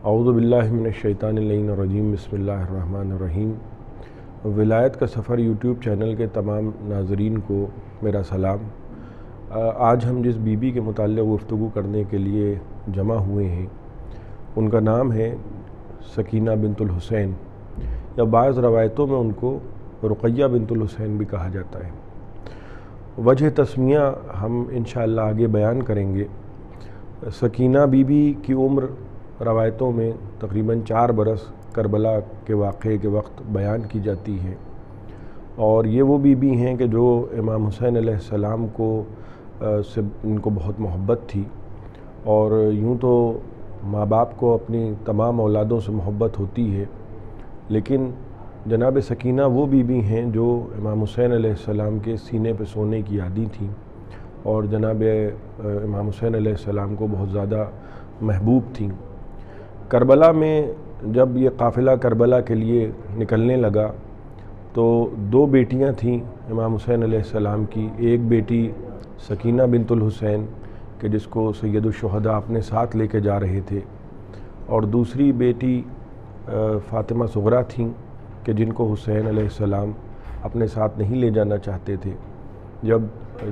اعوذ باللہ من الشیطان اللعین الرجیم بسم اللہ الرحمن الرحیم۔ ولایت کا سفر یوٹیوب چینل کے تمام ناظرین کو میرا سلام۔ آج ہم جس بی بی کے متعلق گفتگو کرنے کے لیے جمع ہوئے ہیں ان کا نام ہے سکینہ بنت الحسین، یا بعض روایتوں میں ان کو رقیہ بنت الحسین بھی کہا جاتا ہے۔ وجہ تسمیہ ہم انشاءاللہ آگے بیان کریں گے۔ سکینہ بی بی کی عمر روایتوں میں تقریباً 4 برس کربلا کے واقعے کے وقت بیان کی جاتی ہے، اور یہ وہ بی بی ہیں کہ جو امام حسین علیہ السلام کو سے ان کو بہت محبت تھی، اور یوں تو ماں باپ کو اپنی تمام اولادوں سے محبت ہوتی ہے، لیکن جناب سکینہ وہ بی بی ہیں جو امام حسین علیہ السلام کے سینے پہ سونے کی عادی تھیں، اور جناب امام حسین علیہ السلام کو بہت زیادہ محبوب تھیں۔ کربلا میں جب یہ قافلہ کربلا کے لیے نکلنے لگا تو 2 بیٹیاں تھیں امام حسین علیہ السلام کی، ایک بیٹی سکینہ بنت الحسین کہ جس کو سید الشہداء اپنے ساتھ لے کے جا رہے تھے، اور دوسری بیٹی فاطمہ صغریٰ تھیں کہ جن کو حسین علیہ السلام اپنے ساتھ نہیں لے جانا چاہتے تھے۔ جب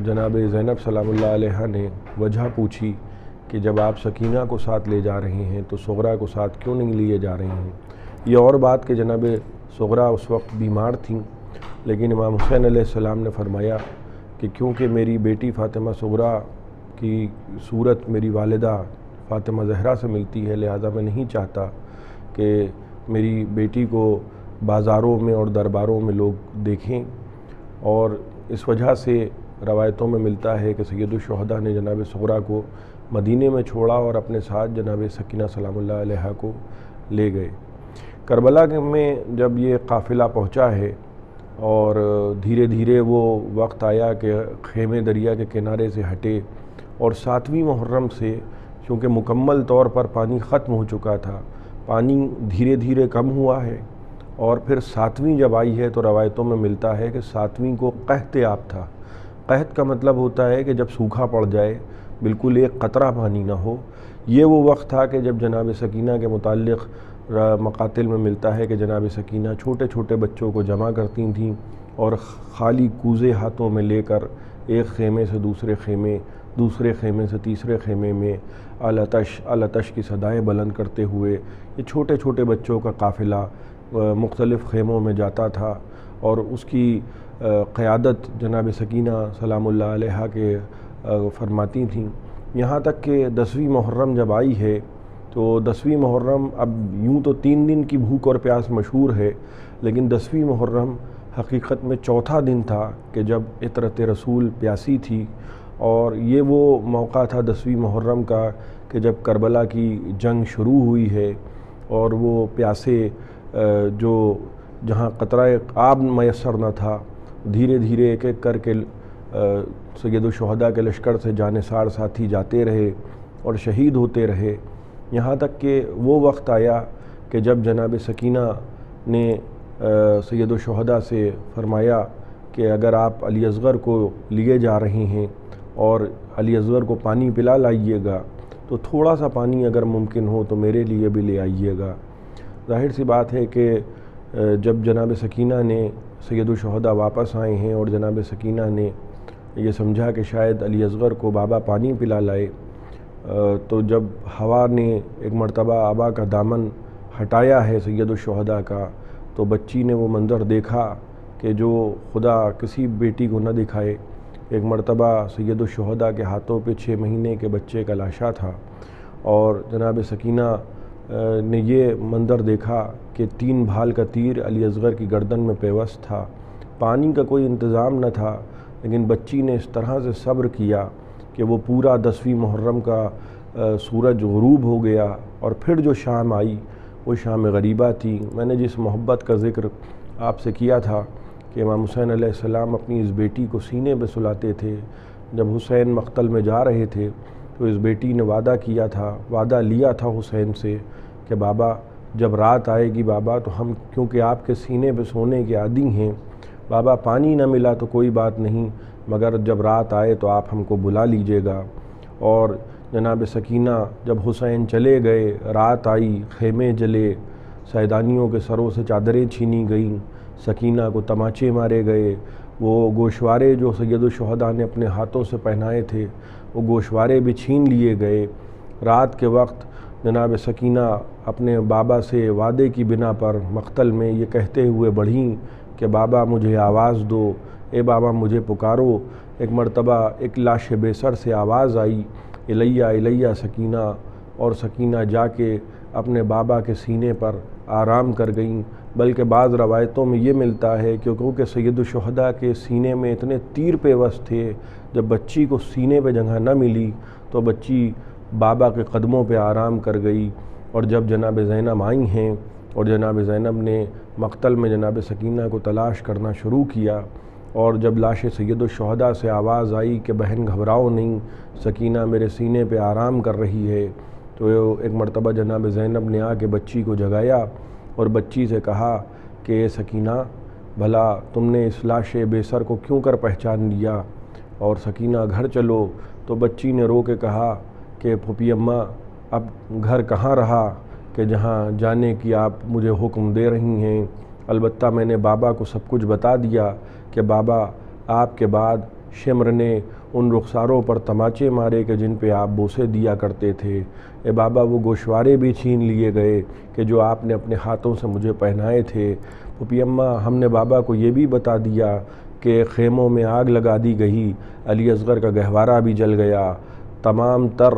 جناب زینب سلام اللہ علیہ نے وجہ پوچھی کہ جب آپ سکینہ کو ساتھ لے جا رہے ہیں تو صغریٰ کو ساتھ کیوں نہیں لیے جا رہے ہیں؟ یہ اور بات کہ جناب صغریٰ اس وقت بیمار تھیں، لیکن امام حسین علیہ السلام نے فرمایا کہ کیونکہ میری بیٹی فاطمہ صغریٰ کی صورت میری والدہ فاطمہ زہرا سے ملتی ہے، لہذا میں نہیں چاہتا کہ میری بیٹی کو بازاروں میں اور درباروں میں لوگ دیکھیں، اور اس وجہ سے روایتوں میں ملتا ہے کہ سید الشہداء نے جناب صغریٰ کو مدینے میں چھوڑا اور اپنے ساتھ جناب سکینہ سلام اللہ علیہ کو لے گئے۔ کربلا میں جب یہ قافلہ پہنچا ہے اور دھیرے دھیرے وہ وقت آیا کہ خیمے دریا کے کنارے سے ہٹے، اور 7ویں محرم سے چونکہ مکمل طور پر پانی ختم ہو چکا تھا، پانی دھیرے دھیرے کم ہوا ہے، اور پھر 7ویں جب آئی ہے تو روایتوں میں ملتا ہے کہ 7ویں کو قحط آب تھا۔ قحط کا مطلب ہوتا ہے کہ جب سوکھا پڑ جائے، بالکل ایک قطرہ پانی نہ ہو۔ یہ وہ وقت تھا کہ جب جناب سکینہ کے متعلق مقاتل میں ملتا ہے کہ جناب سکینہ چھوٹے چھوٹے بچوں کو جمع کرتی تھیں اور خالی کوزے ہاتھوں میں لے کر ایک خیمے سے دوسرے خیمے، دوسرے خیمے سے تیسرے خیمے میں العطش العطش کی صدائیں بلند کرتے ہوئے یہ چھوٹے چھوٹے بچوں کا قافلہ مختلف خیموں میں جاتا تھا، اور اس کی قیادت جناب سکینہ سلام اللہ علیہ کے فرماتی تھیں، یہاں تک کہ 10ویں محرم جب آئی ہے تو 10ویں محرم اب یوں تو 3 دن کی بھوک اور پیاس مشہور ہے، لیکن 10ویں محرم حقیقت میں چوتھا دن تھا کہ جب عطرت رسول پیاسی تھی، اور یہ وہ موقع تھا 10ویں محرم کا کہ جب کربلا کی جنگ شروع ہوئی ہے، اور وہ پیاسے جو جہاں قطرہ آب میسر نہ تھا، دھیرے دھیرے ایک ایک کر کے سید الشہداء کے لشکر سے جانثار ساتھی جاتے رہے اور شہید ہوتے رہے، یہاں تک کہ وہ وقت آیا کہ جب جناب سکینہ نے سید الشہداء سے فرمایا کہ اگر آپ علی اصغر کو لیے جا رہے ہیں اور علی اصغر کو پانی پلا لائیے گا تو تھوڑا سا پانی اگر ممکن ہو تو میرے لیے بھی لے آئیے گا۔ ظاہر سی بات ہے کہ جب جناب سکینہ نے سید الشہداء واپس آئے ہیں اور جناب سکینہ نے یہ سمجھا کہ شاید علی اصغر کو بابا پانی پلا لائے، تو جب ہوا نے ایک مرتبہ آبا کا دامن ہٹایا ہے سید الشہداء کا، تو بچی نے وہ منظر دیکھا کہ جو خدا کسی بیٹی کو نہ دکھائے۔ ایک مرتبہ سید الشہداء کے ہاتھوں پہ 6 مہینے کے بچے کا لاشا تھا، اور جناب سکینہ نے یہ منظر دیکھا کہ 3 بھال کا تیر علی اصغر کی گردن میں پیوست تھا، پانی کا کوئی انتظام نہ تھا، لیکن بچی نے اس طرح سے صبر کیا کہ وہ پورا 10ویں محرم کا سورج غروب ہو گیا، اور پھر جو شام آئی وہ شام غریبہ تھی۔ میں نے جس محبت کا ذکر آپ سے کیا تھا کہ امام حسین علیہ السلام اپنی اس بیٹی کو سینے پہ سلاتے تھے، جب حسین مقتل میں جا رہے تھے تو اس بیٹی نے وعدہ کیا تھا، وعدہ لیا تھا حسین سے کہ بابا جب رات آئے گی بابا تو ہم کیونکہ آپ کے سینے پہ سونے کے عادی ہیں، بابا پانی نہ ملا تو کوئی بات نہیں، مگر جب رات آئے تو آپ ہم کو بلا لیجئے گا۔ اور جناب سکینہ جب حسین چلے گئے، رات آئی، خیمے جلے، سیدانیوں کے سروں سے چادریں چھینی گئیں، سکینہ کو تماچے مارے گئے، وہ گوشوارے جو سید الشہداء نے اپنے ہاتھوں سے پہنائے تھے وہ گوشوارے بھی چھین لیے گئے۔ رات کے وقت جناب سکینہ اپنے بابا سے وعدے کی بنا پر مقتل میں یہ کہتے ہوئے بڑھیں کہ بابا مجھے آواز دو، اے بابا مجھے پکارو۔ ایک مرتبہ ایک لاش بے سر سے آواز آئی، الیہ الیہ سکینہ، اور سکینہ جا کے اپنے بابا کے سینے پر آرام کر گئیں۔ بلکہ بعض روایتوں میں یہ ملتا ہے کہ کیونکہ سید الشہداء کے سینے میں اتنے تیر پیوست تھے، جب بچی کو سینے پہ جگہ نہ ملی تو بچی بابا کے قدموں پہ آرام کر گئی۔ اور جب جناب زینب آئی ہیں اور جناب زینب نے مقتل میں جناب سکینہ کو تلاش کرنا شروع کیا، اور جب لاش سید الشہداء سے آواز آئی کہ بہن گھبراؤ نہیں، سکینہ میرے سینے پہ آرام کر رہی ہے، تو ایک مرتبہ جناب زینب نے آ کے بچی کو جگایا اور بچی سے کہا کہ اے سکینہ، بھلا تم نے اس لاش بے سر کو کیوں کر پہچان لیا، اور سکینہ گھر چلو۔ تو بچی نے رو کے کہا کہ پھوپھی اماں اب گھر کہاں رہا کہ جہاں جانے کی آپ مجھے حکم دے رہی ہیں، البتہ میں نے بابا کو سب کچھ بتا دیا کہ بابا آپ کے بعد شمر نے ان رخساروں پر تماچے مارے کہ جن پہ آپ بوسے دیا کرتے تھے، اے بابا وہ گوشوارے بھی چھین لیے گئے کہ جو آپ نے اپنے ہاتھوں سے مجھے پہنائے تھے، پھوپھی اماں ہم نے بابا کو یہ بھی بتا دیا کہ خیموں میں آگ لگا دی گئی، علی اصغر کا گہوارہ بھی جل گیا، تمام تر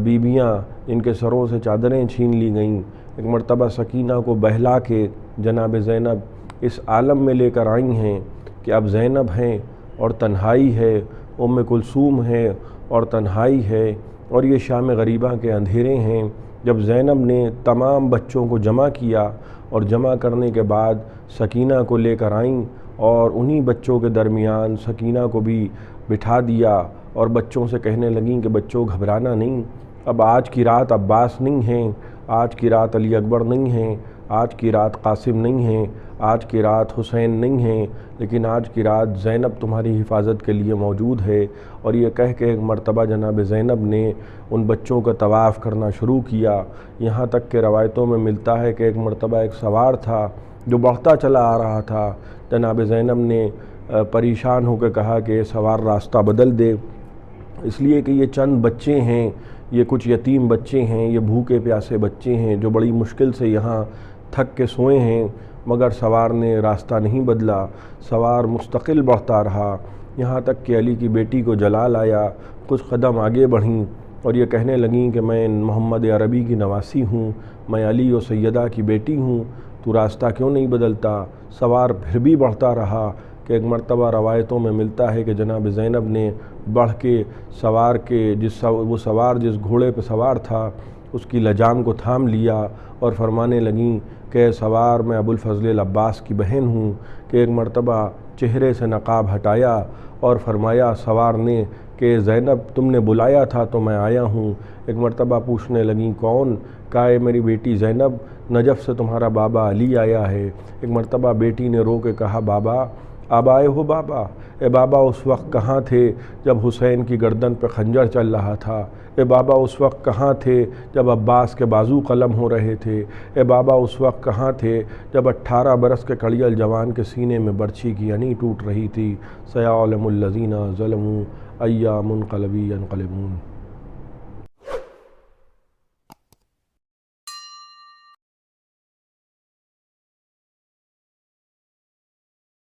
بیویاں جن کے سروں سے چادریں چھین لی گئیں۔ ایک مرتبہ سکینہ کو بہلا کے جناب زینب اس عالم میں لے کر آئی ہیں کہ اب زینب ہیں اور تنہائی ہے، ام کلثوم ہے اور تنہائی ہے، اور یہ شام غریبہ کے اندھیرے ہیں۔ جب زینب نے تمام بچوں کو جمع کیا اور جمع کرنے کے بعد سکینہ کو لے کر آئیں اور انہی بچوں کے درمیان سکینہ کو بھی بٹھا دیا اور بچوں سے کہنے لگیں کہ بچوں گھبرانا نہیں، اب آج کی رات عباس نہیں ہیں، آج کی رات علی اکبر نہیں ہیں، آج کی رات قاسم نہیں ہیں، آج کی رات حسین نہیں ہیں، لیکن آج کی رات زینب تمہاری حفاظت کے لیے موجود ہے۔ اور یہ کہہ کے ایک مرتبہ جناب زینب نے ان بچوں کا طواف کرنا شروع کیا، یہاں تک کہ روایتوں میں ملتا ہے کہ ایک مرتبہ ایک سوار تھا جو بڑھتا چلا آ رہا تھا، جناب زینب نے پریشان ہو کے کہا کہ سوار راستہ بدل دے، اس لیے کہ یہ چند بچے ہیں، یہ کچھ یتیم بچے ہیں، یہ بھوکے پیاسے بچے ہیں جو بڑی مشکل سے یہاں تھک کے سوئے ہیں۔ مگر سوار نے راستہ نہیں بدلا، سوار مستقل بڑھتا رہا، یہاں تک کہ علی کی بیٹی کو جلال آیا، کچھ قدم آگے بڑھیں اور یہ کہنے لگیں کہ میں محمد عربی کی نواسی ہوں، میں علی و سیدہ کی بیٹی ہوں، تو راستہ کیوں نہیں بدلتا؟ سوار پھر بھی بڑھتا رہا کہ ایک مرتبہ روایتوں میں ملتا ہے کہ جناب زینب نے بڑھ کے سوار کے وہ سوار جس گھوڑے پہ سوار تھا اس کی لجام کو تھام لیا اور فرمانے لگیں کہ سوار میں ابو الفضل العباس کی بہن ہوں، کہ ایک مرتبہ چہرے سے نقاب ہٹایا اور فرمایا سوار نے کہ زینب تم نے بلایا تھا تو میں آیا ہوں۔ ایک مرتبہ پوچھنے لگیں کون؟ کہا اے میری بیٹی زینب، نجف سے تمہارا بابا علی آیا ہے۔ ایک مرتبہ بیٹی نے رو کے کہا بابا اب آئے ہو بابا؟ اے بابا اس وقت کہاں تھے جب حسین کی گردن پہ خنجر چل رہا تھا؟ اے بابا اس وقت کہاں تھے جب عباس کے بازو قلم ہو رہے تھے؟ اے بابا اس وقت کہاں تھے جب 18 برس کے کڑیل جوان کے سینے میں برچھی کی یعنی ٹوٹ رہی تھی؟ سیعلم الذین ظلموا ای منقلبی ینقلبون۔